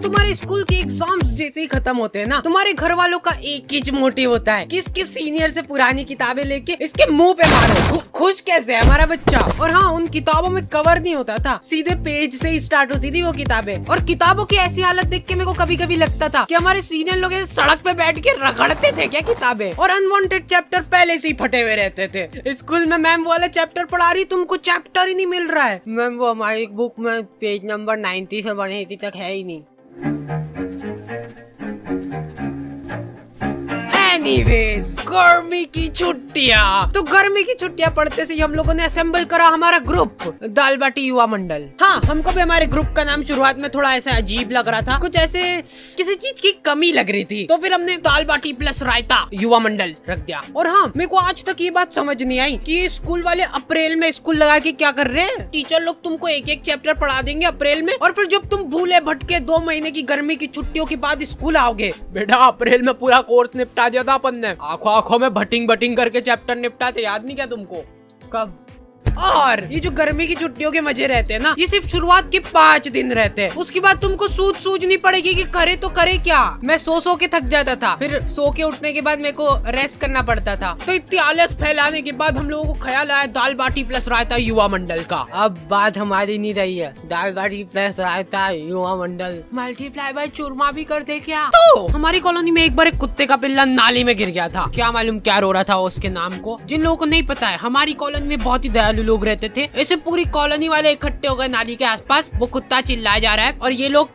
तुम्हारे स्कूल के एग्जाम्स जैसे ही खत्म होते हैं ना, तुम्हारे घर वालों का एक ही मोटिव होता है कि इसके सीनियर से पुरानी किताबें लेके इसके मुंह पे मारो। खुश कैसे है हमारा बच्चा। और हाँ, उन किताबों में कवर नहीं होता था, सीधे पेज से ही स्टार्ट होती थी वो किताबें। और किताबों की ऐसी हालत देख के मेरे को कभी कभी लगता था कि हमारे सीनियर लोग सड़क पे बैठ के रगड़ते थे क्या किताबें। और अनवांटेड चैप्टर पहले से ही फटे हुए रहते थे। स्कूल में मैम वाला चैप्टर पढ़ा रही, तुमको चैप्टर ही नहीं मिल रहा है। मैम वो हमारी बुक में पेज नंबर 90 से 180 तक है ही नहीं। एनीवेज, गर्मी की छुट्टियाँ। तो गर्मी की छुट्टियाँ पढ़ते से हम लोगों ने असेंबल करा हमारा ग्रुप, दाल बाटी युवा मंडल। हाँ, हमको भी हमारे ग्रुप का नाम शुरुआत में थोड़ा ऐसा अजीब लग रहा था, कुछ ऐसे किसी चीज की कमी लग रही थी। तो फिर हमने दाल बाटी प्लस रायता युवा मंडल रख दिया। और हाँ, मेरे को आज तक ये बात समझ नहीं आई कि ये स्कूल वाले अप्रैल में स्कूल लगा के क्या कर रहे हैं। टीचर लोग तुमको एक एक चैप्टर पढ़ा देंगे अप्रैल में, और फिर जब तुम भूले भटके 2 महीने की गर्मी की छुट्टियों के बाद स्कूल आओगे। बेटा, अप्रैल में पूरा कोर्स निपटा दिया था अपन ने, आंखों में भटिंग भटिंग करके चैप्टर निपटाते, याद नहीं क्या तुमको? कब? और ये जो गर्मी की छुट्टियों के मजे रहते हैं ना, ये सिर्फ शुरुआत के 5 दिन रहते हैं। उसके बाद तुमको सूझनी पड़ेगी कि करे तो करे क्या। मैं सो के थक जाता था, फिर सो के उठने के बाद मेरे को रेस्ट करना पड़ता था। तो इतनी आलस फैलाने के बाद हम लोगों को ख्याल आया दाल बाटी प्लस रायता युवा मंडल का। अब बात हमारी नहीं रही है, दाल बाटी प्लस रायता युवा मंडल मल्टीप्लाई बाय चूरमा भी कर दे क्या? तो हमारी कॉलोनी में एक बार एक कुत्ते का पिल्ला नाली में गिर गया था। क्या मालूम क्या रो रहा था उसके नाम को। जिन लोगों को नहीं पता है, हमारी कॉलोनी में बहुत ही दयालु लोग रहते थे। ऐसे पूरी कॉलोनी वाले इकट्ठे हो गए नाली के आसपास। वो कुत्ता चिल्लाया जा रहा है और ये लोग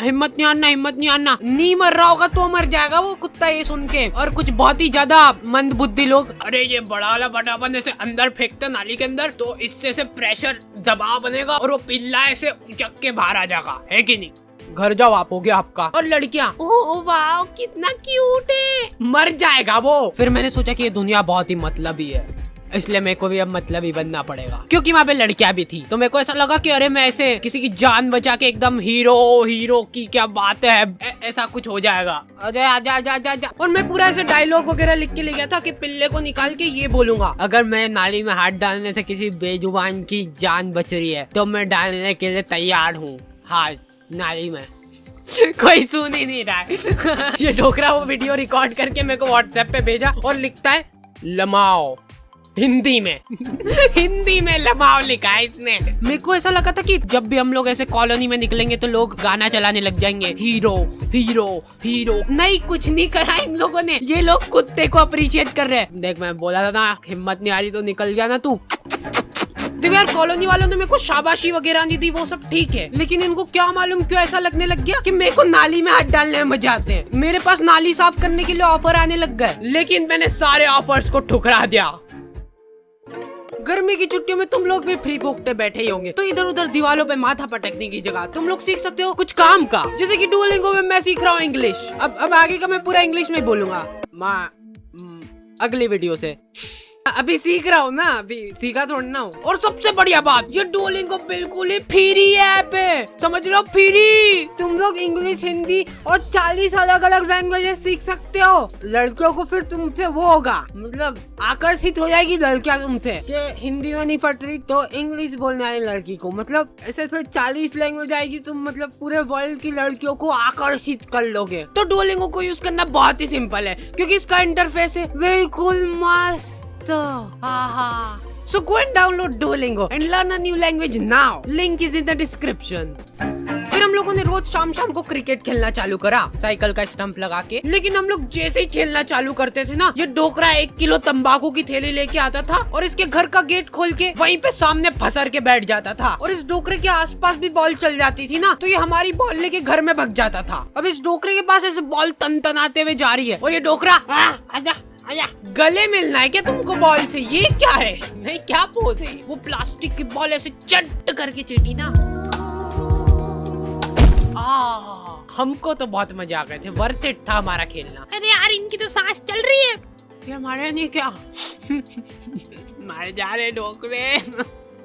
हिम्मत नहीं आना, हिम्मत नहीं आना, नहीं मर रहा होगा तो मर जाएगा वो कुत्ता ये सुन के। और कुछ बहुत ही ज्यादा मंद बुद्धि लोग, अरे ये बड़ा वाला बटापन ऐसे अंदर फेंकते नाली के अंदर तो इससे से प्रेशर दबाव बनेगा और वो पिल्ला ऐसे उचक के बाहर आ जाएगा, है कि नहीं? घर जाओ, आप हो गया आपका। और लड़कियां, ओह वाह कितना क्यूट है, मर जाएगा वो। फिर मैंने सोचा कि ये दुनिया बहुत ही मतलबी है, इसलिए मेरे को भी अब मतलब ही बनना पड़ेगा, क्योंकि वहाँ पे लड़कियां भी थी। तो मेरे को ऐसा लगा कि अरे मैं ऐसे किसी की जान बचा के एकदम हीरो की क्या बात है, ऐसा कुछ हो जाएगा। अरे आजा आजा आजा आजा। और मैं पूरा ऐसे डायलॉग वगैरह लिख के ले गया था कि पिल्ले को निकाल के ये बोलूंगा, अगर मैं नाली में हाथ डालने से किसी बेजुबान की जान बच रही है तो मैं डालने के लिए तैयार हूँ हाथ नाली में। कोई सुन ही नहीं रहा है। ये डोकरा वो वीडियो रिकॉर्ड करके मेरे को व्हाट्सएप पे भेजा और लिखता है लमाओ हिंदी में। हिंदी में लमाओ लिखा है इसने। मेरे को ऐसा लगा था कि जब भी हम लोग ऐसे कॉलोनी में निकलेंगे तो लोग गाना चलाने लग जाएंगे, हीरो हीरो हीरो। नहीं, कुछ नहीं करा इन लोगों ने, ये लोग कुत्ते को अप्रिशिएट कर रहे हैं। देख, मैं बोला था ना, हिम्मत नहीं आ रही तो निकल गया ना तू। देखो यार, कॉलोनी वालों ने मेरे को शाबाशी वगैरह नहीं दी, वो सब ठीक है, लेकिन इनको क्या मालूम क्यों ऐसा लगने लग गया कि मेरे को नाली में हाथ डालने में मजा आते हैं। मेरे पास नाली साफ करने के लिए ऑफर आने लग गए, लेकिन मैंने सारे ऑफर्स को ठुकरा दिया। गर्मी की छुट्टियों में तुम लोग भी फ्री भोगते बैठे ही होंगे, तो इधर उधर दीवारों पे माथा पटकने की जगह तुम लोग सीख सकते हो कुछ काम का, जैसे कि डुओलिंगो में मैं सीख रहा हूँ इंग्लिश। अब आगे का मैं पूरा इंग्लिश में बोलूंगा अगली वीडियो से। अभी सीख रहा हूँ ना, अभी सीखा थोड़ा ना हूँ। और सबसे बढ़िया बात, ये डुओलिंगो बिल्कुल ही फ्री ऐप है, समझ रहे हो? फ्री। तुम लोग इंग्लिश, हिंदी और 40 अलग अलग लैंग्वेजेस सीख सकते हो। लड़कियों को फिर तुमसे वो होगा, मतलब आकर्षित हो जाएगी लड़कियां तुमसे कि हिंदी में नहीं पढ़ रही तो इंग्लिश बोलने वाली लड़की को, मतलब ऐसे फिर 40 लैंग्वेज आएगी, तुम मतलब पूरे वर्ल्ड की लड़कियों को आकर्षित कर लोगे। तो डुओलिंगो को यूज करना बहुत ही सिंपल है, क्योंकि इसका इंटरफेस है बिल्कुल मस्त। So go and download Duolingo and learn a new language now. Link is in the description. फिर हम लोगों ने रोज शाम को क्रिकेट खेलना चालू करा, साइकिल का स्टंप लगा के। लेकिन हम लोग जैसे ही खेलना चालू करते थे ना, ये डोकरा 1 किलो तंबाकू की थैली लेके आता था और इसके घर का गेट खोल के वहीं पे सामने फंसर के बैठ जाता था। और इस डोकरे के आसपास भी बॉल चल जाती थी ना, तो ये हमारी बॉल लेके घर में भग जाता था। अब इस डोकरे के पास ऐसे बॉल तनतनाते हुए जा रही है और ये डोकरा आजा आजा, गले मिलना है क्या तुमको बॉल से? ये क्या है? नहीं, क्या पोज है? वो प्लास्टिक की बॉल ऐसे चट करके चीटी ना। हमको तो बहुत मजा आ गए थे, वर्थ इट था हमारा खेलना। अरे यार, इनकी तो सांस चल रही है, ये हमारे नहीं क्या? मारे जा रहे डोकरे।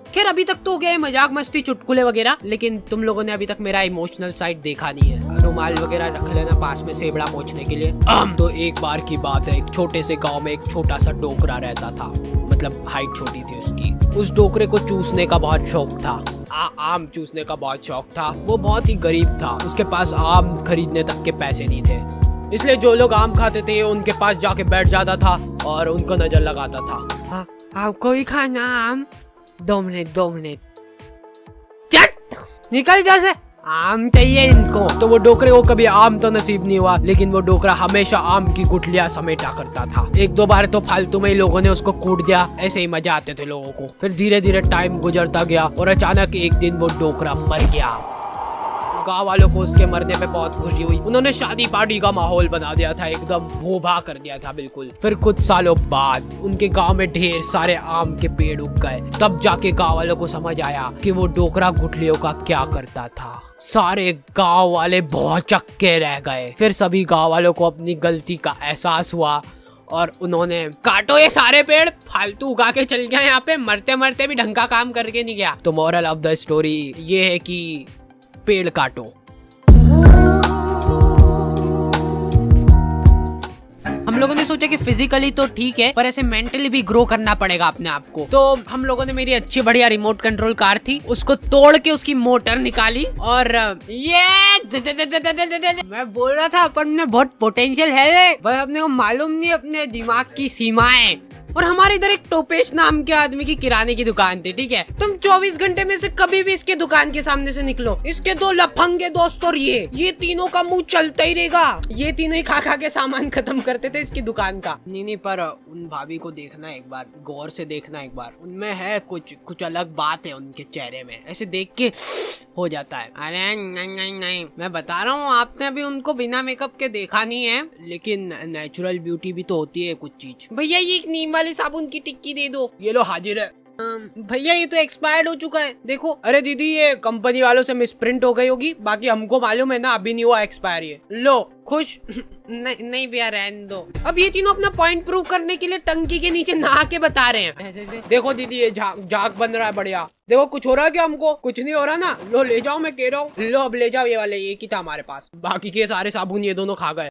खैर अभी तक तो हो गया है मजाक मस्ती चुटकुले वगैरह, लेकिन तुम लोगों ने अभी तक मेरा इमोशनल साइड देखा नहीं है। रुमाल वगैरह रख लेना पास में सेबड़ा पोंछने के लिए। तो एक बार की बात है, एक छोटे से गांव में एक छोटा सा डोकरा रहता था, मतलब हाइट छोटी थी उसकी। उस डोकरे को चूसने का बहुत शौक था, आम चूसने का बहुत शौक था। वो बहुत ही गरीब था, उसके पास आम खरीदने तक के पैसे नहीं थे, इसलिए जो लोग आम खाते थे उनके पास जाके बैठ जाता था और उनको नजर लगाता था। आपको ही खाना आम? 2 मिनट चट निकल जैसे, आम चाहिए इनको। तो वो डोकरे को कभी आम तो नसीब नहीं हुआ, लेकिन वो डोकरा हमेशा आम की गुठलियां समेटा करता था। 1-2 बार तो फालतू में ही लोगों ने उसको कूट दिया, ऐसे ही मजा आते थे लोगों को। फिर धीरे धीरे टाइम गुजरता गया और अचानक एक दिन वो डोकरा मर गया। गाँव वालों को उसके मरने पे बहुत खुशी हुई, उन्होंने शादी पार्टी का माहौल बना दिया था, एकदम भोभा कर दिया था बिल्कुल। फिर कुछ सालों बाद उनके गांव में ढेर सारे आम के पेड़ उग गए। तब जाके गांव वालों को समझ आया कि वो डोकरा गुठलियों का क्या करता था। सारे गांव वाले भौचक्के रह गए। फिर सभी गांव वालों को अपनी गलती का एहसास हुआ और उन्होंने काटो ये सारे पेड़, फालतू उगा के चल गया यहाँ पे, मरते मरते भी ढंग का काम करके नहीं गया। तो मोरल ऑफ द स्टोरी ये है कि पेड़ काटो। हम लोगों ने सोचा कि फिजिकली तो ठीक है, पर ऐसे मेंटली भी ग्रो करना पड़ेगा अपने आप को। तो हम लोगों ने मेरी अच्छी बढ़िया रिमोट कंट्रोल कार थी, उसको तोड़ के उसकी मोटर निकाली और ये मैं बोल रहा था अपन में बहुत पोटेंशियल है, पर अपने को मालूम नहीं अपने दिमाग की सीमाएं। और हमारे इधर एक टोपेश नाम के आदमी की किराने की दुकान थी, ठीक है। तुम 24 घंटे में से कभी भी इसके दुकान के सामने से निकलो, इसके 2 लफंगे दोस्त और ये तीनों का मुंह चलता ही रहेगा। ये तीनों ही खा खा के सामान खत्म करते थे इसकी दुकान का। नहीं पर उन भाभी को देखना एक बार, गौर से देखना एक बार, उनमें है कुछ अलग बात है उनके चेहरे में, ऐसे देख के हो जाता है। अरे नहीं, मैं बता रहा हूँ, आपने अभी उनको बिना मेकअप के देखा नहीं है, लेकिन नेचुरल ब्यूटी भी तो होती है कुछ चीज। भैया ये एक नीम वाली साबुन की टिक्की दे दो। ये लो हाजिर है। भैया ये तो एक्सपायर्ड हो चुका है, देखो। अरे दीदी ये कंपनी वालों से मिसप्रिंट हो गई होगी, बाकी हमको मालूम है ना अभी नहीं हुआ एक्सपायर। ये लो खुश। नहीं भैया रहने दो। अब ये तीनों अपना पॉइंट प्रूव करने के लिए टंकी के नीचे नहा के बता रहे हैं। देखो दीदी ये झाग बन रहा है बढ़िया। देखो कुछ हो रहा है क्या? हमको कुछ नहीं हो रहा ना। लो ले जाओ, मैं कह रहा हूँ। लो अब ले जाओ ये वाले, एक ही था हमारे पास, बाकी के सारे साबुन ये दोनों खा गए।